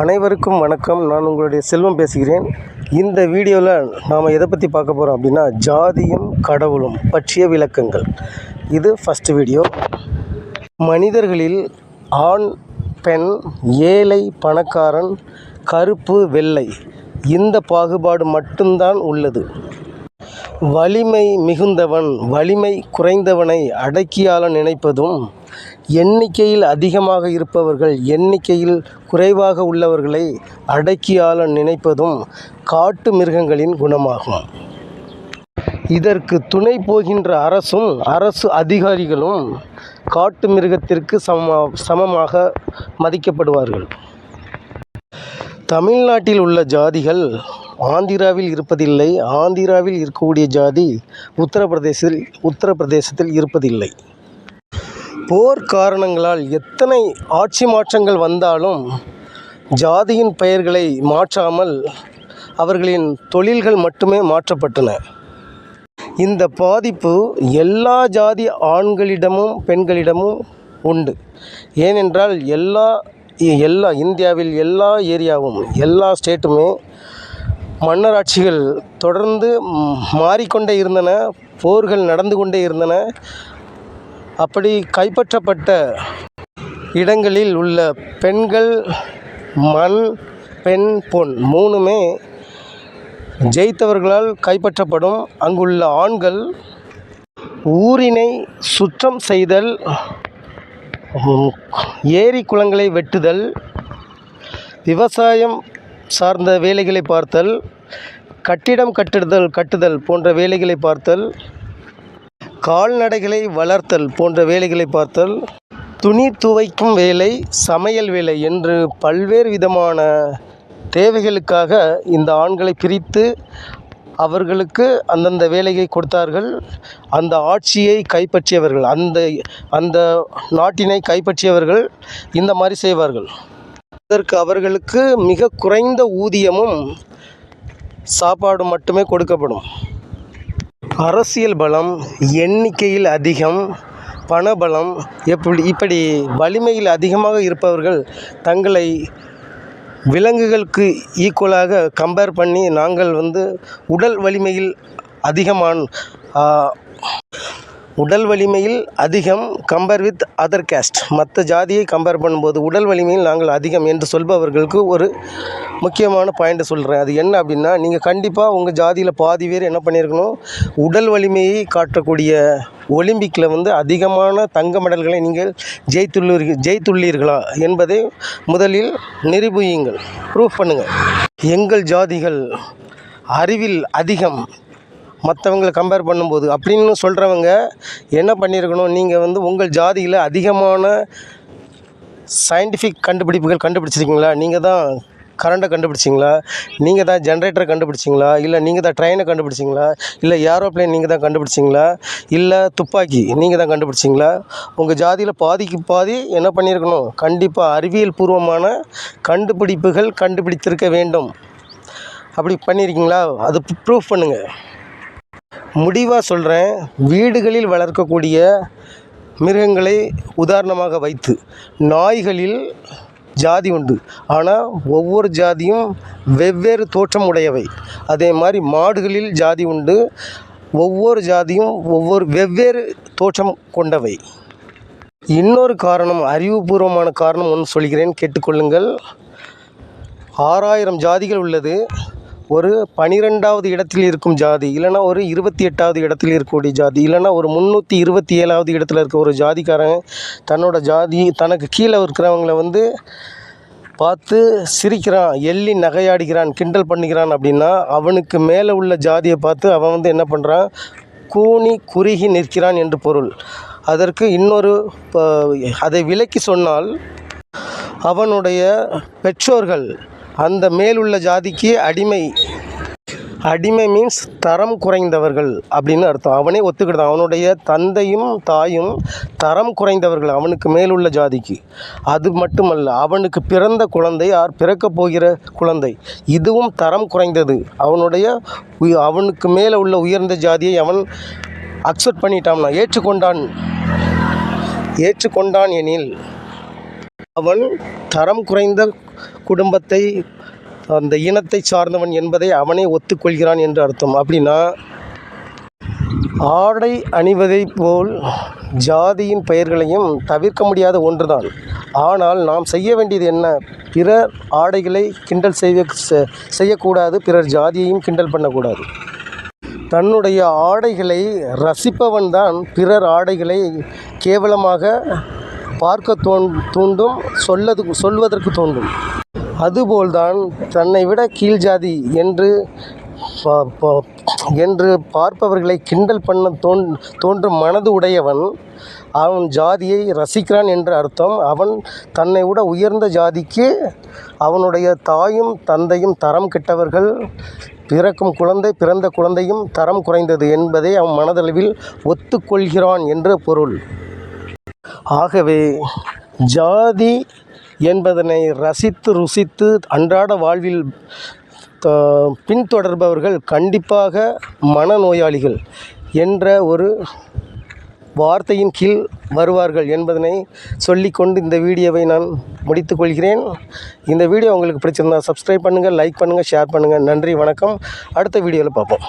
அனைவருக்கும் வணக்கம். நான் உங்களுடைய செல்வம் பேசுகிறேன். இந்த வீடியோவில் நாம் எதை பற்றி பார்க்க போகிறோம் அப்படின்னா, ஜாதியும் கடவுளும் பற்றிய விளக்கங்கள். இது ஃபஸ்ட்டு வீடியோ. மனிதர்களில் ஆண், பெண், ஏழை, பணக்காரன், கருப்பு, வெள்ளை இந்த பாகுபாடு மட்டும்தான் உள்ளது. வலிமை மிகுந்தவன் வலிமை குறைந்தவனை அடக்கியாள நினைப்பதும், எண்ணிக்கையில் அதிகமாக இருப்பவர்கள் எண்ணிக்கையில் குறைவாக உள்ளவர்களை அடக்கியாள நினைப்பதும் காட்டு மிருகங்களின் குணமாகும். இதற்கு துணை போகின்ற அரசும் அரசு அதிகாரிகளும் காட்டு மிருகத்திற்கு சமமாக மதிக்கப்படுவார்கள். தமிழ்நாட்டில் உள்ள ஜாதிகள் ஆந்திராவில் இருப்பதில்லை. ஆந்திராவில் இருக்கக்கூடிய ஜாதி உத்தரப்பிரதேசத்தில் இருப்பதில்லை. போர் காரணங்களால் எத்தனை ஆட்சி மாற்றங்கள் வந்தாலும் ஜாதியின் பெயர்களை மாற்றாமல் அவர்களின் தொழில்கள் மட்டுமே மாற்றப்பட்டன. இந்த பாதிப்பு எல்லா ஜாதி ஆண்களிடமும் பெண்களிடமும் உண்டு. ஏனென்றால் எல்லா இந்தியாவில் எல்லா ஏரியாவும் எல்லா ஸ்டேட்டுமே மன்னராட்சிகள் தொடர்ந்து மாறிக்கொண்டே இருந்தன. போர்கள் நடந்து கொண்டே இருந்தன. அப்படி கைப்பற்றப்பட்ட இடங்களில் உள்ள பெண்கள், மண், பெண், பொன் மூணுமே ஜெயித்தவர்களால் கைப்பற்றப்படும். அங்குள்ள ஆண்கள் ஊரினை சுத்தம் செய்தல், ஏரி குளங்களை வெட்டுதல், விவசாயம் சார்ந்த வேலைகளை பார்த்தல், கட்டிடம் கட்டுதல் போன்ற வேலைகளை பார்த்தல், கால்நடைகளை வளர்த்தல் போன்ற வேலைகளை பார்த்தல், துணி துவைக்கும் வேலை, சமையல் வேலை என்று பல்வேறு விதமான தேவைகளுக்காக இந்த ஆண்களை பிரித்து அவர்களுக்கு அந்தந்த வேலையை கொடுத்தார்கள். அந்த ஆட்சியை கைப்பற்றியவர்கள், அந்த நாட்டினை கைப்பற்றியவர்கள் இந்த மாதிரி செய்வார்கள். அதற்கு அவர்களுக்கு மிக குறைந்த ஊதியமும் சாப்பாடு மட்டுமே கொடுக்கப்படும். அரசியல் பலம் எண்ணிக்கையில் அதிகம், பணபலம் இப்படி வலிமையில் அதிகமாக இருப்பவர்கள் தங்களை விலங்குகளுக்கு ஈக்குவலாக கம்பேர் பண்ணி, நாங்கள் உடல் வலிமையில் அதிகம் கம்பேர் வித் அதர் கேஸ்ட், மற்ற ஜாதியை கம்பேர் பண்ணும்போது உடல் வலிமையில் நாங்கள் அதிகம் என்று சொல்பவர்களுக்கு ஒரு முக்கியமான பாயிண்ட் சொல்கிறேன். அது என்ன அப்படின்னா, நீங்கள் கண்டிப்பாக உங்கள் ஜாதியில் பாதி பேர் என்ன பண்ணியிருக்கணும், உடல் வலிமையை காட்டக்கூடிய ஒலிம்பிக்கில் அதிகமான தங்க மெடல்களை நீங்கள் ஜெயித்துள்ளீர்களா என்பதை முதலில் நிரூபியுங்கள், ப்ரூஃப் பண்ணுங்கள். எங்கள் ஜாதிகள் அறிவில் அதிகம் மற்றவங்களை கம்பேர் பண்ணும்போது அப்படின்னு சொல்கிறவங்க என்ன பண்ணியிருக்கணும், நீங்கள் உங்கள் ஜாதியில் அதிகமான சயின்டிஃபிக் கண்டுபிடிப்புகள் கண்டுபிடிச்சிருக்கீங்களா? நீங்கள் தான் கரண்ட்டை கண்டுபிடிச்சிங்களா? நீங்கள் தான் ஜென்ரேட்டரை கண்டுபிடிச்சிங்களா? இல்லை நீங்கள் தான் ட்ரெயினை கண்டுபிடிச்சிங்களா? இல்லை ஏரோப்ளேன் நீங்கள் தான் கண்டுபிடிச்சிங்களா? இல்லை துப்பாக்கி நீங்கள் தான் கண்டுபிடிச்சிங்களா? உங்கள் ஜாதியில் பாதிக்கு பாதி என்ன பண்ணியிருக்கணும், கண்டிப்பாக அறிவியல் பூர்வமான கண்டுபிடிப்புகள் கண்டுபிடித்திருக்க வேண்டும். அப்படி பண்ணியிருக்கீங்களா? அது ப்ரூஃப் பண்ணுங்கள். முடிவாக சொல்கிறேன், வீடுகளில் வளர்க்கக்கூடிய மிருகங்களை உதாரணமாக வைத்து, நாய்களில் ஜாதி உண்டு, ஆனால் ஒவ்வொரு ஜாதியும் வெவ்வேறு தோற்றம் உடையவை. அதே மாதிரி மாடுகளில் ஜாதி உண்டு, ஒவ்வொரு ஜாதியும் வெவ்வேறு தோற்றம் கொண்டவை. இன்னொரு காரணம், அறிவுபூர்வமான காரணம் ஒன்று சொல்கிறேன், கேட்டுக்கொள்ளுங்கள். 6000 ஜாதிகள் உள்ளது. ஒரு 12வது இடத்தில் இருக்கும் ஜாதி, இல்லைனா ஒரு 28வது இடத்தில் இருக்கக்கூடிய ஜாதி, இல்லைனா ஒரு 327வது இடத்துல இருக்க ஒரு ஜாதிக்காரன் தன்னோட தனக்கு கீழே இருக்கிறவங்கள பார்த்து சிரிக்கிறான், எள்ளி நகையாடுகிறான், கிண்டல் பண்ணிக்கிறான் அப்படின்னா, அவனுக்கு மேலே உள்ள ஜாதியை பார்த்து அவன் என்ன பண்ணுறான், கூனி குறுகி நிற்கிறான் என்று பொருள். அதற்கு இன்னொரு அதை விலக்கி சொன்னால், அவனுடைய பெற்றோர்கள் அந்த மேலுள்ள ஜாதிக்கு அடிமை மீன்ஸ் தரம் குறைந்தவர்கள் அப்படின்னு அர்த்தம். அவனே ஒத்துக்கிட்டான், அவனுடைய தந்தையும் தாயும் தரம் குறைந்தவர்கள் அவனுக்கு மேலுள்ள ஜாதிக்கு. அது மட்டுமல்ல, அவனுக்கு பிறந்த குழந்தை பிறக்கப் போகிற குழந்தை இதுவும் தரம் குறைந்தது. அவனுக்கு மேலே உள்ள உயர்ந்த ஜாதியை அவன் அக்செப்ட் பண்ணிட்டான்னா, ஏற்றுக்கொண்டான் எனில் அவன் தரம் குறைந்த குடும்பத்தை அந்த இனத்தை சார்ந்தவன் என்பதை அவனே ஒத்துக்கொள்கிறான் என்று அர்த்தம். அப்படின்னா ஆடை அணிவதைப் போல் ஜாதியின் பெயர்களையும் தவிர்க்க முடியாத ஒன்றுதான். ஆனால் நாம் செய்ய வேண்டியது என்ன? பிறர் ஆடைகளை கிண்டல் செய்யக்கூடாது, பிறர் ஜாதியையும் கிண்டல் பண்ணக்கூடாது. தன்னுடைய ஆடைகளை ரசிப்பவன்தான் பிறர் ஆடைகளை கேவலமாக பார்க்க தூண்டும், சொல்வதற்கு தூண்டும். அதுபோல்தான் தன்னை விட கீழ் ஜாதி என்று பார்ப்பவர்களை கிண்டல் பண்ண தோன்றும் மனது உடையவன் அவன் ஜாதியை ரசிக்கிறான் என்று அர்த்தம். அவன் தன்னை விட உயர்ந்த ஜாதிக்கு அவனுடைய தாயும் தந்தையும் தரம் கெட்டவர்கள், பிறந்த குழந்தையும் தரம் குறைந்தது என்பதை அவன் மனதளவில் ஒத்துக்கொள்கிறான் என்று பொருள். ஆகவே ஜாதி என்பதனை ரசித்து ருசித்து அன்றாட வாழ்வில் பின்தொடர்பவர்கள் கண்டிப்பாக மனநோயாளிகள் என்ற ஒரு வார்த்தையின் கீழ் வருவார்கள் என்பதனை சொல்லிக்கொண்டு இந்த வீடியோவை நான் முடித்துக்கொள்கிறேன். இந்த வீடியோ உங்களுக்கு பிடிச்சிருந்தால் சப்ஸ்கிரைப் பண்ணுங்கள், லைக் பண்ணுங்கள், ஷேர் பண்ணுங்கள். நன்றி, வணக்கம். அடுத்த வீடியோவில் பார்ப்போம்.